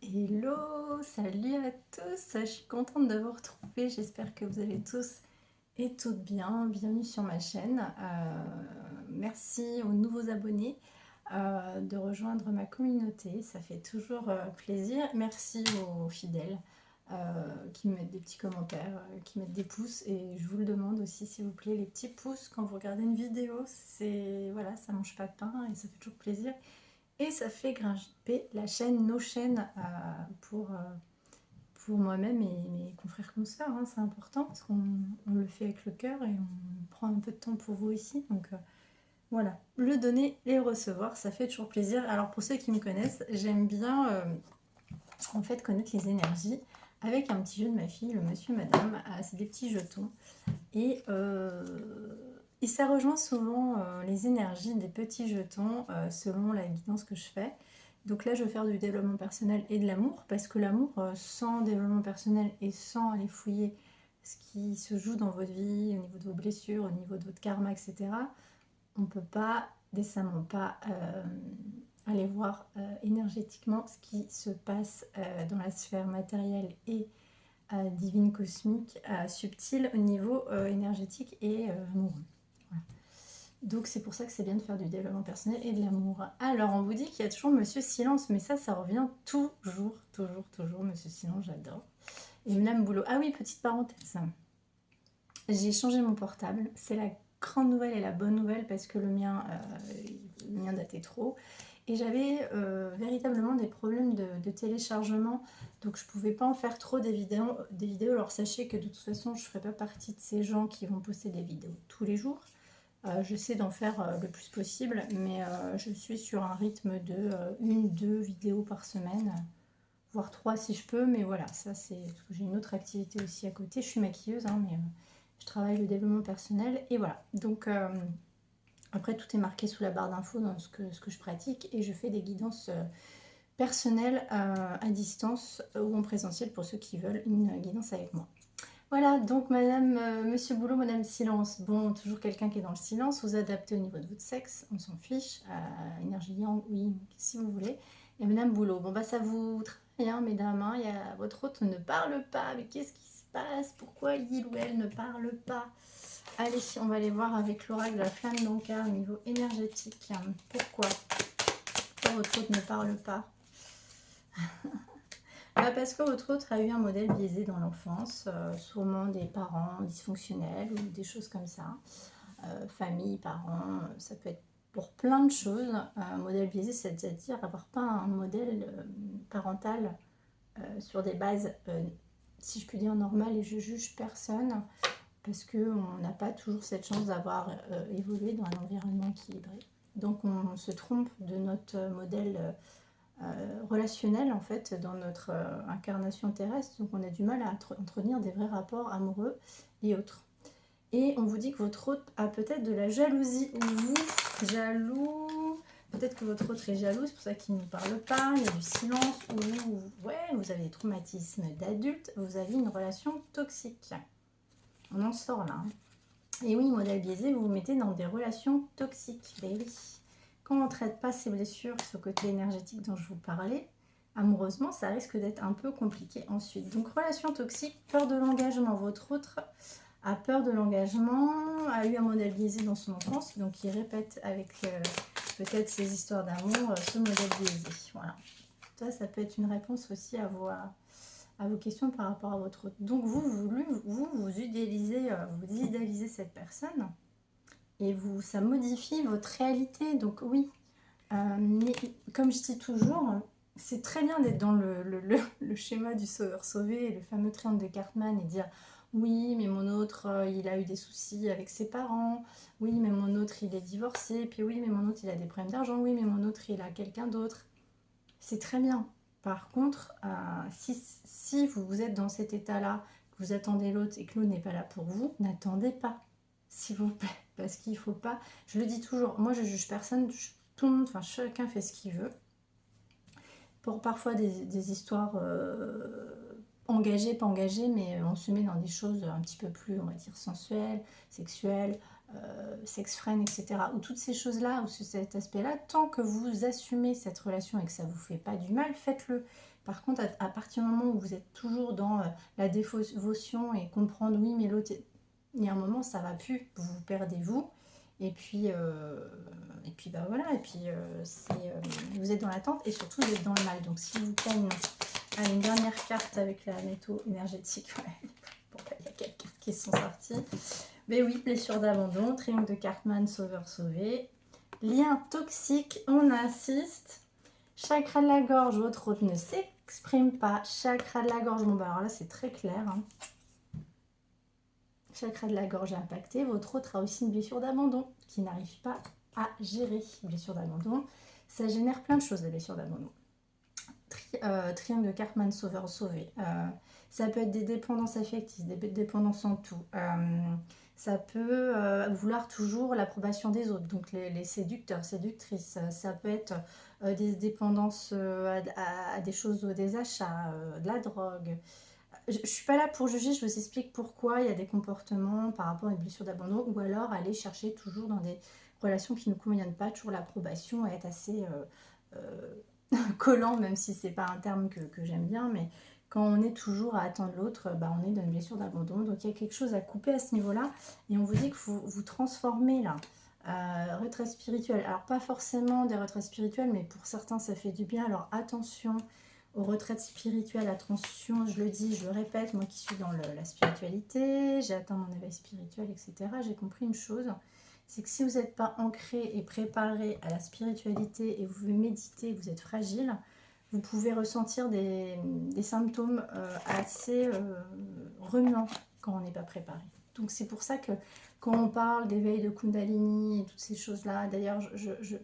Hello, salut à tous, je suis contente de vous retrouver, j'espère que vous allez tous et toutes bien, bienvenue sur ma chaîne. Merci aux nouveaux abonnés de rejoindre ma communauté, ça fait toujours plaisir. Merci aux fidèles qui me mettent des petits commentaires, qui mettent des pouces, et je vous le demande aussi s'il vous plaît, les petits pouces quand vous regardez une vidéo, c'est voilà, ça mange pas de pain et ça fait toujours plaisir. Et ça fait grimper la chaîne, nos chaînes, pour moi-même et mes confrères consoeurs. Hein, c'est important parce qu'on le fait avec le cœur et on prend un peu de temps pour vous ici. Donc voilà, le donner et le recevoir, ça fait toujours plaisir. Alors pour ceux qui me connaissent, j'aime bien en fait connaître les énergies avec un petit jeu de ma fille, le monsieur madame. C'est des petits jetons. Et ça rejoint souvent les énergies des petits jetons selon la guidance que je fais. Donc là, je vais faire du développement personnel et de l'amour, parce que l'amour, sans développement personnel et sans aller fouiller ce qui se joue dans votre vie, au niveau de vos blessures, au niveau de votre karma, etc., on ne peut pas, décemment pas, aller voir énergétiquement ce qui se passe dans la sphère matérielle et divine, cosmique, subtile au niveau énergétique et amoureux. Voilà. Donc c'est pour ça que c'est bien de faire du développement personnel et de l'amour. Alors on vous dit qu'il y a toujours Monsieur Silence, mais ça revient toujours, Monsieur Silence, j'adore. Et Madame Boulot. Ah oui, petite parenthèse. J'ai changé mon portable. C'est la grande nouvelle et la bonne nouvelle parce que le mien datait trop. Et j'avais véritablement des problèmes de téléchargement, donc je pouvais pas en faire trop des vidéos. Alors sachez que de toute façon, je ne ferai pas partie de ces gens qui vont poster des vidéos tous les jours. J'essaie d'en faire le plus possible, mais je suis sur un rythme de 1-2 vidéos par semaine, voire 3 si je peux, mais voilà, ça c'est parce que j'ai une autre activité aussi à côté. Je suis maquilleuse, hein, mais je travaille le développement personnel, et voilà. Donc après, tout est marqué sous la barre d'infos dans ce que je pratique, et je fais des guidances personnelles à distance ou en présentiel pour ceux qui veulent une guidance avec moi. Voilà, donc monsieur Boulot, madame Silence. Bon, toujours quelqu'un qui est dans le silence, vous adaptez au niveau de votre sexe, on s'en fiche. Énergie yang, oui, si vous voulez. Et madame Boulot, bon bah ça vous travaille, hein, mesdames, hein, votre hôte ne parle pas, mais qu'est-ce qui se passe? Pourquoi il ou elle ne parle pas? Allez, on va aller voir avec l'oracle de la flamme d'Ankar au niveau énergétique. Pourquoi votre hôte ne parle pas? Parce que votre autre a eu un modèle biaisé dans l'enfance, sûrement des parents dysfonctionnels ou des choses comme ça. Famille, parents, ça peut être pour plein de choses. Un modèle biaisé, c'est-à-dire avoir pas un modèle parental sur des bases, si je puis dire, normales, et je juge personne, parce qu'on n'a pas toujours cette chance d'avoir évolué dans un environnement équilibré. Donc on se trompe de notre modèle relationnel en fait dans notre incarnation terrestre, donc on a du mal à entretenir des vrais rapports amoureux et autres. Et on vous dit que votre hôte a peut-être de la jalousie, ou vous, jaloux, peut-être que votre autre est jaloux, c'est pour ça qu'il ne parle pas, il y a du silence, ou ouais, vous avez des traumatismes d'adulte, vous avez une relation toxique. On en sort là. Et oui, modèle biaisé, vous vous mettez dans des relations toxiques. Ben oui. Quand on ne traite pas ces blessures, ce côté énergétique dont je vous parlais, amoureusement, ça risque d'être un peu compliqué ensuite. Donc, relation toxique, peur de l'engagement. Votre autre a peur de l'engagement, a eu un modèle biaisé dans son enfance, donc il répète avec peut-être ses histoires d'amour ce modèle biaisé. Voilà. Ça peut être une réponse aussi à vos questions par rapport à votre autre. Donc vous idéalisez cette personne, et ça modifie votre réalité. Donc oui, mais comme je dis toujours, c'est très bien d'être dans le schéma du sauveur sauvé, le fameux triangle de Cartman, et dire oui, mais mon autre, il a eu des soucis avec ses parents, oui, mais mon autre, il est divorcé, puis oui, mais mon autre, il a des problèmes d'argent, oui, mais mon autre, il a quelqu'un d'autre. C'est très bien. Par contre, si vous êtes dans cet état-là, que vous attendez l'autre et que l'autre n'est pas là pour vous, n'attendez pas, s'il vous plaît. Parce qu'il ne faut pas... Je le dis toujours, moi je juge personne, tout le monde, enfin chacun fait ce qu'il veut. Pour parfois des histoires engagées, pas engagées, mais on se met dans des choses un petit peu plus, on va dire, sensuelles, sexuelles, sex-friend, etc. Ou toutes ces choses-là, ou cet aspect-là, tant que vous assumez cette relation et que ça ne vous fait pas du mal, faites-le. Par contre, à partir du moment où vous êtes toujours dans la dévotion et comprendre, oui, mais l'autre, il y a un moment, ça va plus, vous vous perdez vous. Et puis bah voilà, et puis vous êtes dans l'attente et surtout vous êtes dans le mal. Donc s'il vous plaît, une dernière carte avec la métaux énergétique. Ouais. Bon, il y a 4 cartes qui sont sorties. Mais oui, blessure d'abandon, triangle de Cartman, sauveur sauvé. Lien toxique, on insiste. Chakra de la gorge, votre hôte ne s'exprime pas. Chakra de la gorge, bon bah alors là c'est très clair. Hein. Chakra de la gorge impacté, votre hôte a aussi une blessure d'abandon qui n'arrive pas à gérer. Blessure d'abandon, ça génère plein de choses, les blessures d'abandon. Triangle de Cartman, sauveur sauvé. Ça peut être des dépendances affectives, des dépendances en tout. Ça peut vouloir toujours l'approbation des autres, donc les séducteurs, séductrices. Ça peut être des dépendances à des choses, des achats, de la drogue. Je ne suis pas là pour juger, je vous explique pourquoi il y a des comportements par rapport à une blessure d'abandon, ou alors aller chercher toujours dans des relations qui ne nous conviennent pas, toujours l'approbation, et être assez collant, même si c'est pas un terme que j'aime bien, mais quand on est toujours à attendre l'autre, bah on est dans une blessure d'abandon. Donc il y a quelque chose à couper à ce niveau-là, et on vous dit que vous transformez là. Retraite spirituelle, alors pas forcément des retraites spirituelles, mais pour certains ça fait du bien, alors attention aux retraites spirituelles, attention, je le dis, je le répète, moi qui suis dans la spiritualité, j'ai atteint mon éveil spirituel, etc., j'ai compris une chose, c'est que si vous n'êtes pas ancré et préparé à la spiritualité et vous méditez, vous êtes fragile, vous pouvez ressentir des symptômes assez remuants quand on n'est pas préparé. Donc c'est pour ça que quand on parle d'éveil de Kundalini et toutes ces choses-là, d'ailleurs,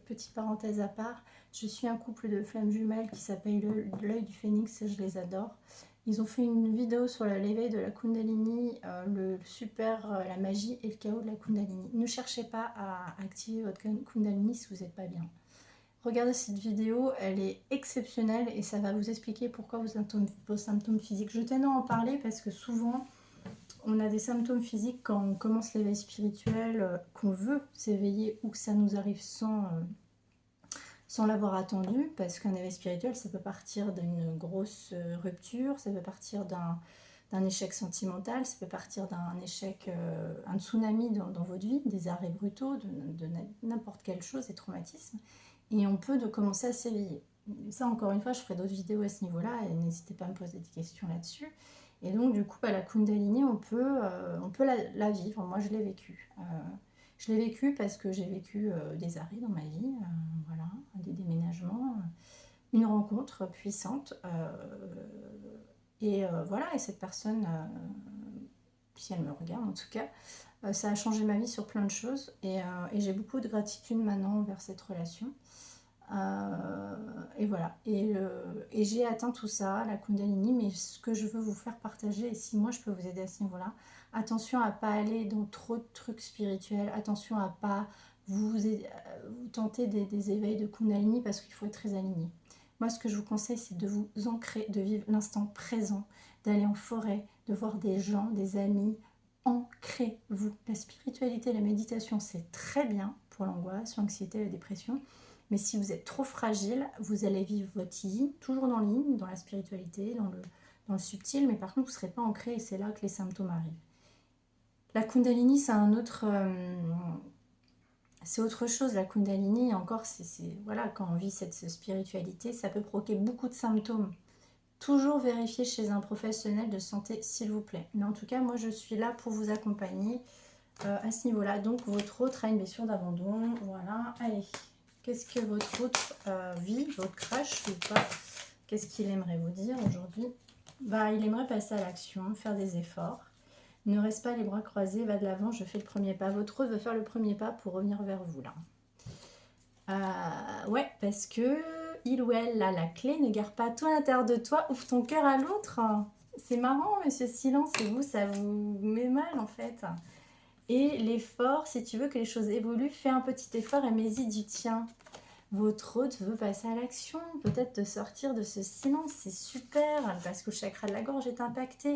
petite parenthèse à part, je suis un couple de flammes jumelles qui s'appelle l'œil du phénix et je les adore. Ils ont fait une vidéo sur l'éveil de la Kundalini, le super, la magie et le chaos de la Kundalini. Ne cherchez pas à activer votre Kundalini si vous n'êtes pas bien. Regardez cette vidéo, elle est exceptionnelle et ça va vous expliquer pourquoi vos symptômes physiques. Je tenais à en parler parce que souvent, on a des symptômes physiques quand on commence l'éveil spirituel, qu'on veut s'éveiller ou que ça nous arrive sans l'avoir attendu, parce qu'un éveil spirituel, ça peut partir d'une grosse rupture, ça peut partir d'un échec sentimental, ça peut partir d'un échec, un tsunami dans votre vie, des arrêts brutaux, de n'importe quelle chose, des traumatismes, et on peut commencer à s'éveiller. Ça, encore une fois, je ferai d'autres vidéos à ce niveau-là, et n'hésitez pas à me poser des questions là-dessus. Et donc, du coup, la Kundalini, on peut la vivre. Moi, je l'ai vécu. Je l'ai vécu parce que j'ai vécu des arrêts dans ma vie, voilà, des déménagements, une rencontre puissante. Voilà, et cette personne, si elle me regarde en tout cas, ça a changé ma vie sur plein de choses. Et j'ai beaucoup de gratitude maintenant envers cette relation. Et voilà, et j'ai atteint tout ça, la Kundalini, mais ce que je veux vous faire partager, et si moi je peux vous aider à ce niveau-là, attention à pas aller dans trop de trucs spirituels, attention à pas vous tenter des éveils de Kundalini parce qu'il faut être très aligné. Moi ce que je vous conseille c'est de vous ancrer, de vivre l'instant présent, d'aller en forêt, de voir des gens, des amis, ancrez-vous. La spiritualité, la méditation c'est très bien pour l'angoisse, l'anxiété, la dépression. Mais si vous êtes trop fragile, vous allez vivre votre yin, toujours dans l'yin, dans la spiritualité, dans le subtil, mais par contre, vous ne serez pas ancré et c'est là que les symptômes arrivent. La Kundalini, c'est un autre... c'est autre chose, la Kundalini, encore, voilà, quand on vit cette spiritualité, ça peut provoquer beaucoup de symptômes. Toujours vérifier chez un professionnel de santé, s'il vous plaît. Mais en tout cas, moi, je suis là pour vous accompagner à ce niveau-là. Donc, votre autre a une blessure d'abandon. Voilà, allez. Qu'est-ce que votre autre vit, votre crush ou pas? Qu'est-ce qu'il aimerait vous dire aujourd'hui? Bah, il aimerait passer à l'action, faire des efforts. Ne reste pas les bras croisés, va de l'avant, je fais le premier pas. Votre autre veut faire le premier pas pour revenir vers vous, là. Ouais, parce que il ou elle a la clé, ne garde pas tout à l'intérieur de toi, ouvre ton cœur à l'autre. C'est marrant, monsieur Silence, et vous, ça vous met mal, en fait. Et l'effort, si tu veux que les choses évoluent, fais un petit effort et mets-y du tien. Votre hôte veut passer à l'action, peut-être de sortir de ce silence, c'est super, parce que le chakra de la gorge est impacté.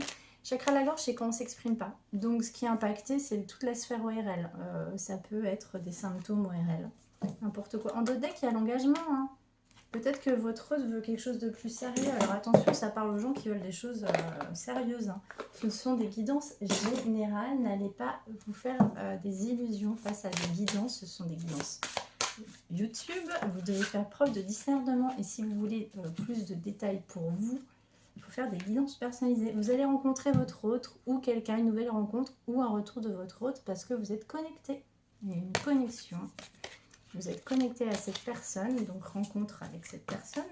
Chakra de la gorge, c'est quand on ne s'exprime pas. Donc, ce qui est impacté, c'est toute la sphère ORL. Ça peut être des symptômes ORL. N'importe quoi. En dos de deck, il y a l'engagement. Hein. Peut-être que votre hôte veut quelque chose de plus sérieux. Alors, attention, ça parle aux gens qui veulent des choses sérieuses. Hein. Ce sont des guidances générales. N'allez pas vous faire des illusions face à des guidances. Ce sont des guidances YouTube. Vous devez faire preuve de discernement. Et si vous voulez plus de détails pour vous, il faut faire des guidances personnalisées. Vous allez rencontrer votre hôte ou quelqu'un, une nouvelle rencontre ou un retour de votre hôte parce que vous êtes connecté. Il y a une connexion. Vous êtes connecté à cette personne, donc rencontre avec cette personne.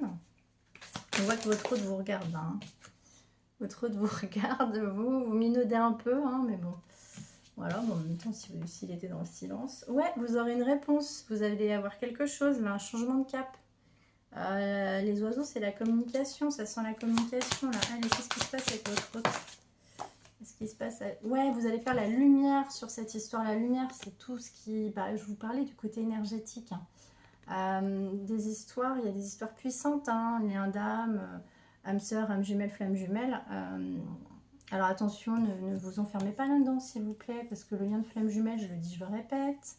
On voit que votre hôte vous regarde. Hein. Votre hôte vous regarde, vous minaudez un peu, hein, mais bon. Voilà, bon, en même temps, s'il était dans le silence. Ouais, vous aurez une réponse. Vous allez avoir quelque chose, là, un changement de cap. Les oiseaux, c'est la communication. Ça sent la communication, là. Allez, qu'est-ce qui se passe avec votre hôte? Qu'est-ce qui se passe? Ouais, vous allez faire la lumière sur cette histoire. La lumière, c'est tout ce qui... Bah, je vous parlais du côté énergétique. Hein. Des histoires, il y a des histoires puissantes. Hein, lien d'âme, âme sœur, âme jumelle, flamme jumelle. Alors attention, ne vous enfermez pas là-dedans, s'il vous plaît, parce que le lien de flamme jumelle, je le dis, je le répète,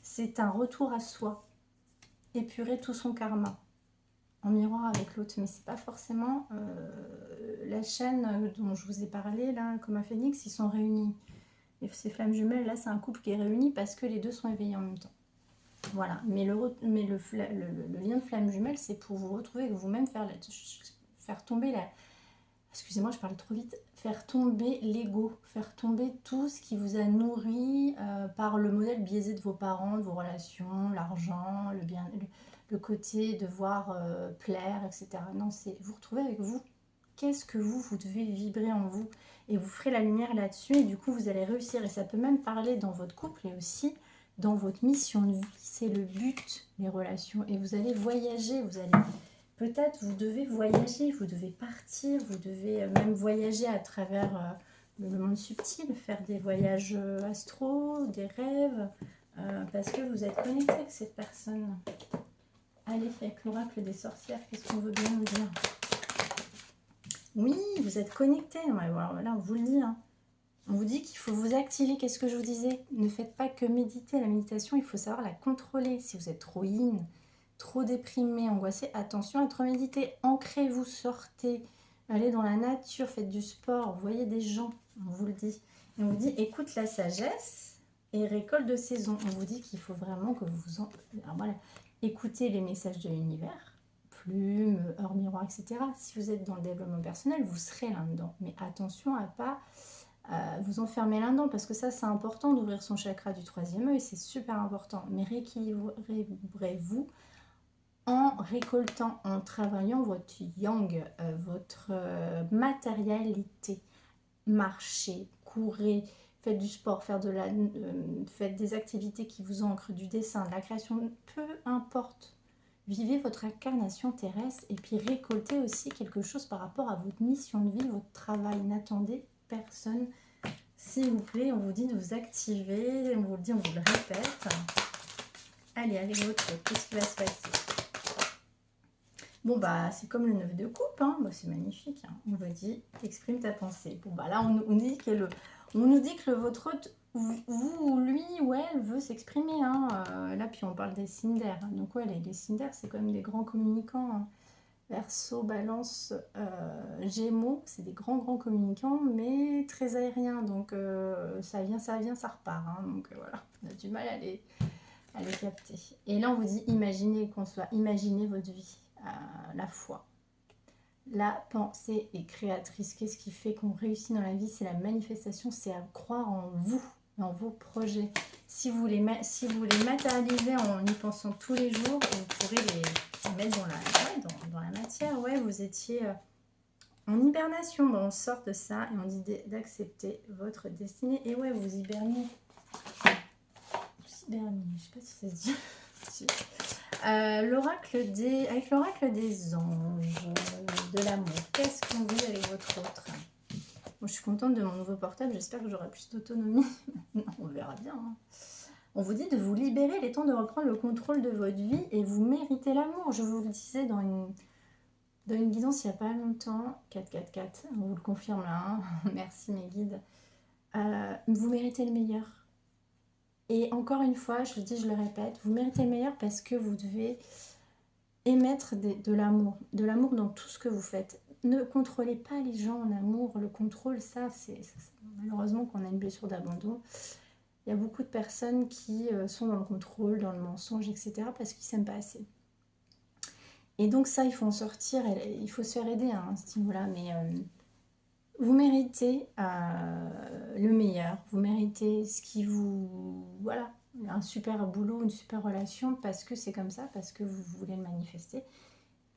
c'est un retour à soi. Épurer tout son karma. En miroir avec l'autre, mais c'est pas forcément la chaîne dont je vous ai parlé là, comme un phénix, ils sont réunis. Et ces flammes jumelles là, c'est un couple qui est réuni parce que les deux sont éveillés en même temps. Voilà, mais le lien de flamme jumelle, c'est pour vous retrouver avec vous-même, faire tomber la... Excusez-moi, je parle trop vite. Faire tomber l'ego, faire tomber tout ce qui vous a nourri par le modèle biaisé de vos parents, de vos relations, l'argent, le côté devoir plaire, etc. Non, c'est vous retrouver avec vous. Qu'est-ce que vous devez vibrer en vous? Et vous ferez la lumière là-dessus et du coup, vous allez réussir. Et ça peut même parler dans votre couple et aussi dans votre mission de vie. C'est le but, les relations. Et vous allez voyager, vous allez... Peut-être vous devez voyager, vous devez partir, vous devez même voyager à travers le monde subtil, faire des voyages astro, des rêves, parce que vous êtes connecté avec cette personne. Allez, avec l'oracle des sorcières, qu'est-ce qu'on veut bien nous dire? Oui, vous êtes connecté. Voilà, on vous le dit. Hein. On vous dit qu'il faut vous activer. Qu'est-ce que je vous disais? Ne faites pas que méditer. La méditation, il faut savoir la contrôler. Si vous êtes trop yin, trop déprimé, angoissé, attention à trop méditer. Ancrez-vous, sortez, allez dans la nature, faites du sport, voyez des gens, on vous le dit. Et on vous dit, écoute la sagesse et récolte de saison. On vous dit qu'il faut vraiment que vous Alors voilà, écoutez les messages de l'univers, plumes, heures miroir, etc. Si vous êtes dans le développement personnel, vous serez là-dedans. Mais attention à pas vous enfermer là-dedans, parce que ça, c'est important d'ouvrir son chakra du troisième œil, c'est super important. Mais rééquilibrez-vous en récoltant, en travaillant votre yang, votre matérialité. Marchez, courez, faites du sport, faites des activités qui vous ancrent, du dessin, de la création, peu importe. Vivez votre incarnation terrestre et puis récoltez aussi quelque chose par rapport à votre mission de vie, votre travail. N'attendez personne. S'il vous plaît, on vous dit de vous activer, on vous le dit, on vous le répète. Allez, avec votre, qu'est-ce qui va se passer? Bon, bah, c'est comme le 9 de coupe, hein. Bah, c'est magnifique. Hein. On vous dit, exprime ta pensée. Bon, bah là, on nous dit que votre hôte, vous, lui ou elle, veut s'exprimer. Hein. Là, puis on parle des Cinder. Hein. Donc, ouais, les Cinder, c'est quand même des grands communicants. Hein. Verseau, Balance, Gémeaux, c'est des grands communicants, mais très aériens. Donc, ça vient, ça repart. Hein. Donc, voilà, on a du mal à les capter. Et là, on vous dit, imaginez votre vie. La foi. La pensée est créatrice. Qu'est-ce qui fait qu'on réussit dans la vie? C'est la manifestation, c'est à croire en vous, dans vos projets. Si vous les matérialisez en y pensant tous les jours, vous pourrez les mettre dans la matière. Ouais, vous étiez en hibernation. Bon, on sort de ça et on dit d'accepter votre destinée. Et ouais, vous hibernez. Je sais pas si ça se dit. Avec l'oracle des anges, de l'amour, qu'est-ce qu'on dit avec votre autre? Moi, je suis contente de mon nouveau portable, j'espère que j'aurai plus d'autonomie. Non, on verra bien. Hein. On vous dit de vous libérer, il est temps de reprendre le contrôle de votre vie et vous méritez l'amour. Je vous le disais dans Dans une guidance il n'y a pas longtemps, 444, on vous le confirme là, hein. Merci mes guides. Vous méritez le meilleur. Et encore une fois, je le dis, je le répète, vous méritez le meilleur parce que vous devez émettre de l'amour dans tout ce que vous faites. Ne contrôlez pas les gens en amour. Le contrôle, ça, c'est malheureusement quand on a une blessure d'abandon. Il y a beaucoup de personnes qui sont dans le contrôle, dans le mensonge, etc. parce qu'ils ne s'aiment pas assez. Et donc ça, il faut en sortir, il faut se faire aider à ce niveau-là. Mais vous méritez le meilleur, vous méritez ce qui vous... Voilà, un super boulot, une super relation, parce que c'est comme ça, parce que vous voulez le manifester.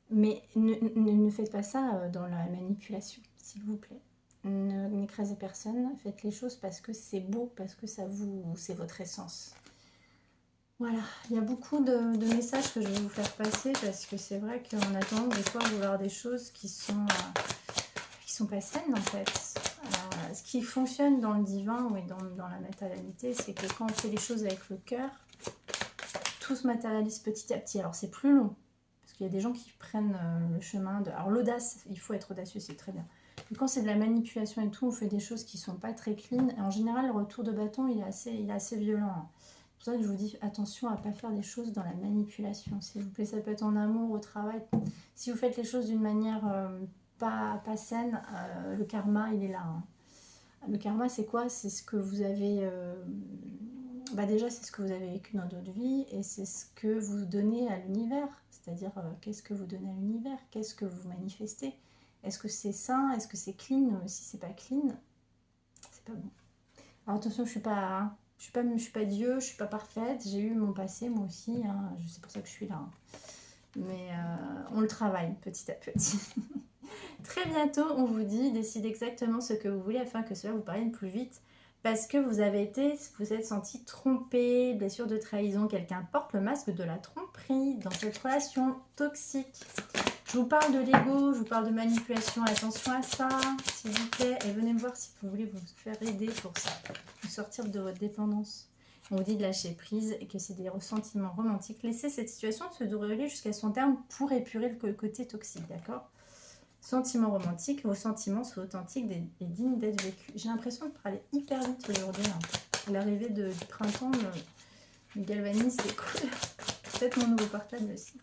Mais ne faites pas ça dans la manipulation, s'il vous plaît. N'écrasez personne, faites les choses parce que c'est beau, parce que ça vous, c'est votre essence. Voilà, il y a beaucoup de messages que je vais vous faire passer parce que c'est vrai qu'on a tendance des fois à vouloir des choses qui sont pas saines en fait. Ce qui fonctionne dans le divin ou dans la matérialité, c'est que quand on fait les choses avec le cœur, tout se matérialise petit à petit. Alors c'est plus long, parce qu'il y a des gens qui prennent le chemin de... Alors l'audace, il faut être audacieux, c'est très bien. Mais quand c'est de la manipulation et tout, on fait des choses qui sont pas très clean. Et en général, le retour de bâton, il est assez violent. Hein. C'est pour ça que je vous dis attention à ne pas faire des choses dans la manipulation. S'il vous plaît, ça peut être en amour, au travail. Si vous faites les choses d'une manière pas saine, le karma, il est là. Hein. Le karma, c'est quoi? C'est ce que vous avez... déjà, c'est ce que vous avez vécu dans d'autres vies et c'est ce que vous donnez à l'univers. C'est-à-dire, qu'est-ce que vous donnez à l'univers? Qu'est-ce que vous manifestez? Est-ce que c'est sain? Est-ce que c'est clean? Si c'est pas clean, c'est pas bon. Alors attention, je suis pas Dieu, je suis pas parfaite. J'ai eu mon passé, moi aussi. Hein, c'est pour ça que je suis là. Hein. Mais on le travaille petit à petit. Très bientôt, on vous dit, décidez exactement ce que vous voulez afin que cela vous parvienne plus vite. Parce que vous êtes senti trompé, blessure de trahison, quelqu'un porte le masque de la tromperie dans cette relation toxique. Je vous parle de l'ego, je vous parle de manipulation, attention à ça, s'il vous plaît. Et venez me voir si vous voulez vous faire aider pour ça, vous sortir de votre dépendance. On vous dit de lâcher prise et que c'est des ressentiments romantiques. Laissez cette situation se dérouler jusqu'à son terme pour épurer le côté toxique, d'accord? Sentiments romantiques, vos sentiments sont authentiques et dignes d'être vécus. J'ai l'impression de parler hyper vite aujourd'hui. Hein. L'arrivée du printemps me galvanise, c'est cool. Peut-être mon nouveau portable aussi.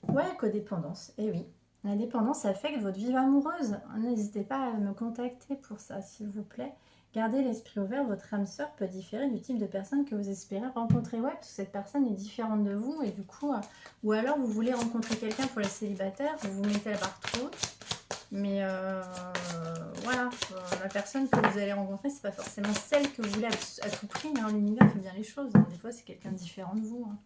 Ouais, codépendance. Eh oui. La dépendance affecte votre vie amoureuse. N'hésitez pas à me contacter pour ça, s'il vous plaît. Gardez l'esprit ouvert, votre âme sœur peut différer du type de personne que vous espérez rencontrer. Ouais, parce que cette personne est différente de vous et du coup, ou alors vous voulez rencontrer quelqu'un pour les célibataires, vous vous mettez la barre trop haute. Mais voilà, la personne que vous allez rencontrer, c'est pas forcément celle que vous voulez à tout prix. Hein. L'univers fait bien les choses. Hein. Des fois, c'est quelqu'un de différent de vous. Hein.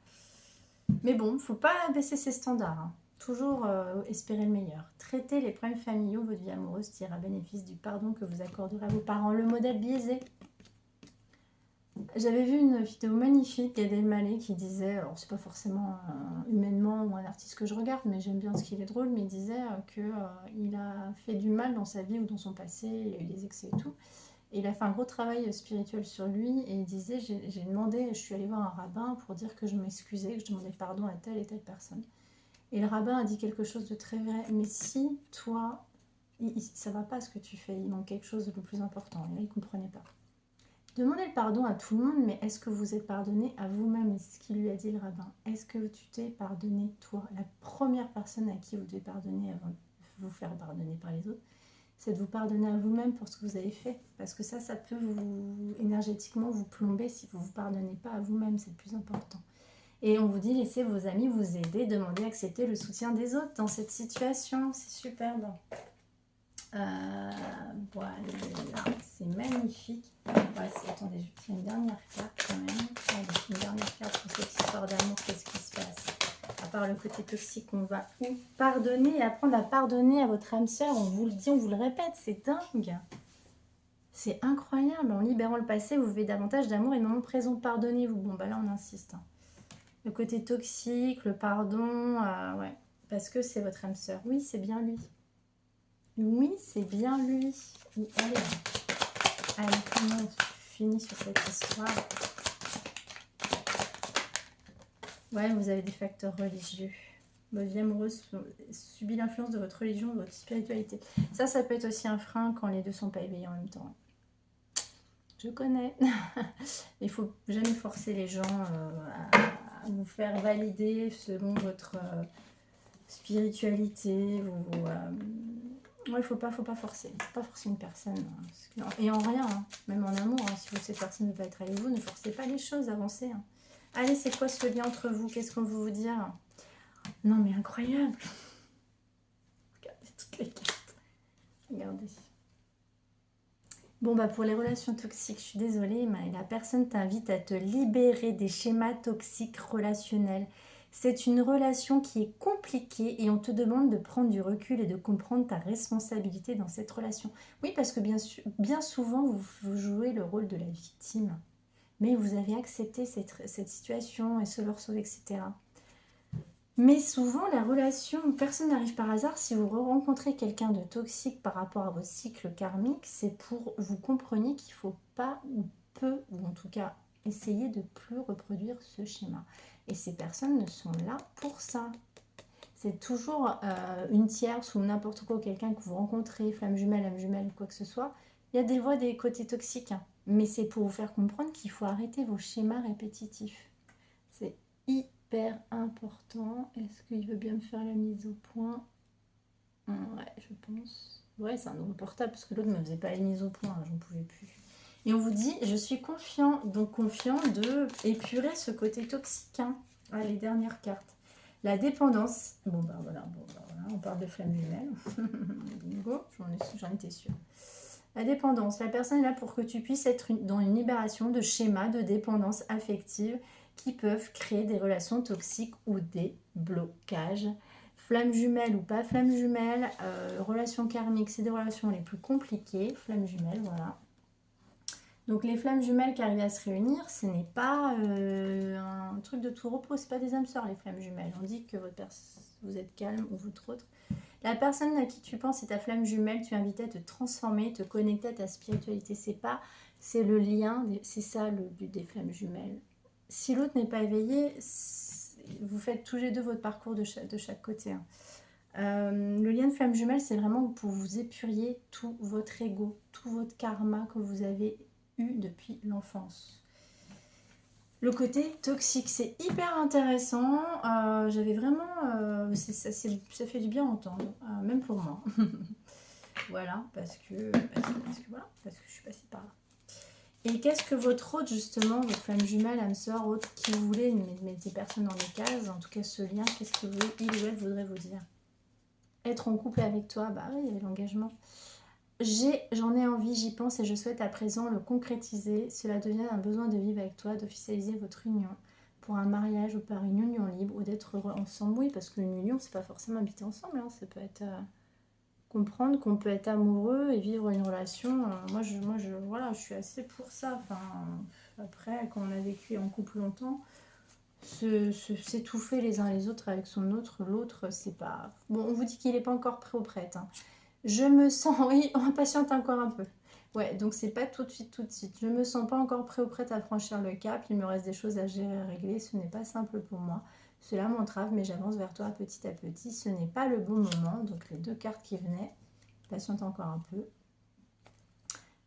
Mais bon, faut pas baisser ses standards. Hein. Toujours espérer le meilleur. Traitez les problèmes familiaux, votre vie amoureuse tire à bénéfice du pardon que vous accorderez à vos parents. Le modèle biaisé. J'avais vu une vidéo magnifique d'Gad Elmaleh qui disait, alors c'est pas forcément humainement ou un artiste que je regarde, mais j'aime bien ce qu'il est drôle, mais il disait qu'il a fait du mal dans sa vie ou dans son passé, il a eu des excès et tout. Et il a fait un gros travail spirituel sur lui et il disait, j'ai demandé, je suis allée voir un rabbin pour dire que je m'excusais, que je demandais pardon à telle et telle personne. Et le rabbin a dit quelque chose de très vrai, mais si toi, ça va pas ce que tu fais, il manque quelque chose de le plus important. Et là, il ne comprenait pas. Demandez le pardon à tout le monde, mais est-ce que vous êtes pardonné à vous-même? C'est ce qu'il lui a dit le rabbin. Est-ce que tu t'es pardonné toi? La première personne à qui vous devez pardonner avant de vous faire pardonner par les autres, c'est de vous pardonner à vous-même pour ce que vous avez fait. Parce que ça peut vous, énergétiquement, vous plomber si vous ne vous pardonnez pas à vous-même, c'est le plus important. Et on vous dit, laissez vos amis vous aider, demandez, accepter le soutien des autres dans cette situation. C'est superbe. Voilà, c'est magnifique. Attendez, je tiens une dernière carte quand même. Allez, une dernière carte pour cette histoire d'amour, qu'est-ce qui se passe? À part le côté toxique, on va où? Pardonner et apprendre à pardonner à votre âme sœur. On vous le dit, on vous le répète, c'est dingue. C'est incroyable. En libérant le passé, vous vivez davantage d'amour et de moments présents. Pardonnez-vous. Bon, bah là, on insiste. Hein. Le côté toxique, le pardon, ouais. Parce que c'est votre âme sœur. Oui, c'est bien lui. Oui, c'est bien lui. Ou elle. Allez, comment on finit sur cette histoire? Ouais, vous avez des facteurs religieux. Votre vie amoureuse subit l'influence de votre religion, de votre spiritualité. Ça peut être aussi un frein quand les deux sont pas éveillés en même temps. Je connais. Il faut jamais forcer les gens à vous faire valider selon votre spiritualité. Il faut pas forcer. Faut pas forcer une personne. Et en rien, hein, même en amour, hein, si cette personne ne veut pas être avec vous, ne forcez pas les choses, avancez. Hein. Allez, c'est quoi ce lien entre vous? Qu'est-ce qu'on veut vous dire? Non mais incroyable. Regardez toutes les cartes. Regardez. Bon, bah pour les relations toxiques, je suis désolée, mais la personne t'invite à te libérer des schémas toxiques relationnels. C'est une relation qui est compliquée et on te demande de prendre du recul et de comprendre ta responsabilité dans cette relation. Oui, parce que bien souvent, vous jouez le rôle de la victime. Mais vous avez accepté cette situation et se le sauver, etc. Mais souvent, la relation, personne n'arrive par hasard. Si vous rencontrez quelqu'un de toxique par rapport à votre cycle karmique, c'est pour vous compreniez qu'il ne faut pas ou peu, ou en tout cas essayer de plus reproduire ce schéma. Et ces personnes ne sont là pour ça. C'est toujours une tierce ou n'importe quoi, quelqu'un que vous rencontrez, flamme jumelle, âme jumelle, quoi que ce soit. Il y a des fois des côtés toxiques, hein. Mais c'est pour vous faire comprendre qu'il faut arrêter vos schémas répétitifs. C'est hyper important. Est-ce qu'il veut bien me faire la mise au point? Ouais, je pense. Ouais, c'est un nouveau portable parce que l'autre ne me faisait pas la mise au point, j'en pouvais plus. Et on vous dit, je suis confiant, donc confiant de épurer ce côté toxique. Hein. Ah, les dernières cartes. La dépendance. Bon, bah voilà, on parle de flamme jumelle. Bingo, j'en étais sûre. La dépendance. La personne est là pour que tu puisses être dans une libération de schémas de dépendance affective qui peuvent créer des relations toxiques ou des blocages. Flamme jumelle ou pas flamme jumelle, relations karmiques, c'est des relations les plus compliquées. Flamme jumelle, voilà. Donc les flammes jumelles qui arrivent à se réunir, ce n'est pas un truc de tout repos, c'est pas des âmes sœurs les flammes jumelles. On dit que vous êtes calme ou votre autre. La personne à qui tu penses est ta flamme jumelle, tu invites à te transformer, te connecter à ta spiritualité. C'est le lien, c'est ça le but des flammes jumelles. Si l'autre n'est pas éveillé, vous faites tous les deux votre parcours de chaque côté. Hein. Le lien de flamme jumelle, c'est vraiment pour vous épurier tout votre ego, tout votre karma que vous avez eu depuis l'enfance. Le côté toxique, c'est hyper intéressant. J'avais vraiment... ça fait du bien à entendre, même pour moi. Voilà, parce que je suis passée par là. Et qu'est-ce que votre autre, justement, votre flamme jumelle, âme sœur, autre, qui vous voulez mettre des personnes dans des cases, en tout cas ce lien, qu'est-ce que il ou elle voudrait vous dire? Être en couple avec toi, bah oui, il y avait l'engagement. J'en ai envie, j'y pense et je souhaite à présent le concrétiser. Cela devient un besoin de vivre avec toi, d'officialiser votre union pour un mariage ou par une union libre ou d'être heureux ensemble. Oui, parce qu'une union, c'est pas forcément habiter ensemble, hein. Ça peut être comprendre qu'on peut être amoureux et vivre une relation. Moi, je suis assez pour ça. Enfin, après, quand on a vécu en couple longtemps, s'étouffer les uns les autres avec l'autre, c'est pas... Bon, on vous dit qu'il n'est pas encore prêt ou prête, hein. Je me sens, oui, on patiente encore un peu. Ouais, donc c'est pas tout de suite, tout de suite. Je me sens pas encore prêt ou prête à franchir le cap. Il me reste des choses à gérer, à régler. Ce n'est pas simple pour moi. Cela m'entrave, mais j'avance vers toi petit à petit. Ce n'est pas le bon moment. Donc les deux cartes qui venaient, patiente encore un peu.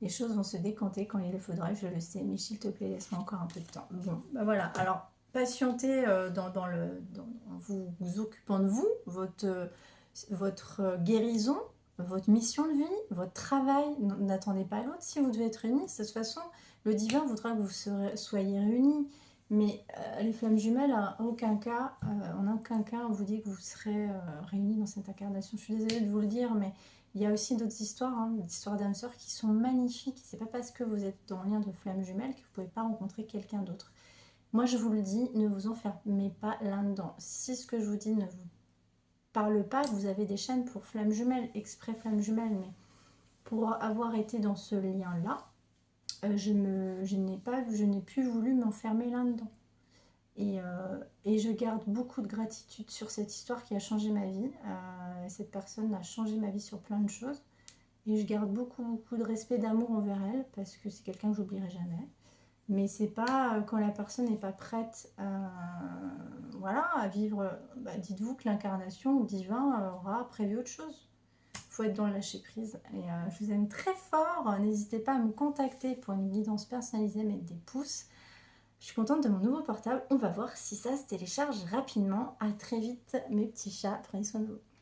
Les choses vont se décanter quand il le faudra, je le sais. Mais s'il te plaît, laisse-moi encore un peu de temps. Bon, bah voilà. Alors, patientez en vous occupant de vous, votre guérison, votre mission de vie, votre travail. N'attendez pas l'autre si vous devez être réunis. De toute façon, le divin voudra que vous soyez réunis. Mais les flammes jumelles, en aucun cas, on vous dit que vous serez réunis dans cette incarnation. Je suis désolée de vous le dire, mais il y a aussi d'autres histoires, hein, des histoires d'âmes sœurs qui sont magnifiques. C'est pas parce que vous êtes dans le lien de flammes jumelles que vous pouvez pas rencontrer quelqu'un d'autre. Moi, je vous le dis, ne vous enfermez pas là-dedans. Si ce que je vous dis ne vous parle pas, vous avez des chaînes pour flammes jumelles, exprès flammes jumelles, mais pour avoir été dans ce lien-là, je n'ai plus voulu m'enfermer là-dedans. Et je garde beaucoup de gratitude sur cette histoire qui a changé ma vie. Cette personne a changé ma vie sur plein de choses. Et je garde beaucoup, beaucoup de respect, d'amour envers elle, parce que c'est quelqu'un que j'oublierai jamais. Mais c'est pas quand la personne n'est pas prête voilà, à vivre. Bah, dites-vous que l'incarnation ou le divin aura prévu autre chose. Il faut être dans le lâcher prise. Et je vous aime très fort. N'hésitez pas à me contacter pour une guidance personnalisée, mettre des pouces. Je suis contente de mon nouveau portable. On va voir si ça se télécharge rapidement. À très vite, mes petits chats. Prenez soin de vous.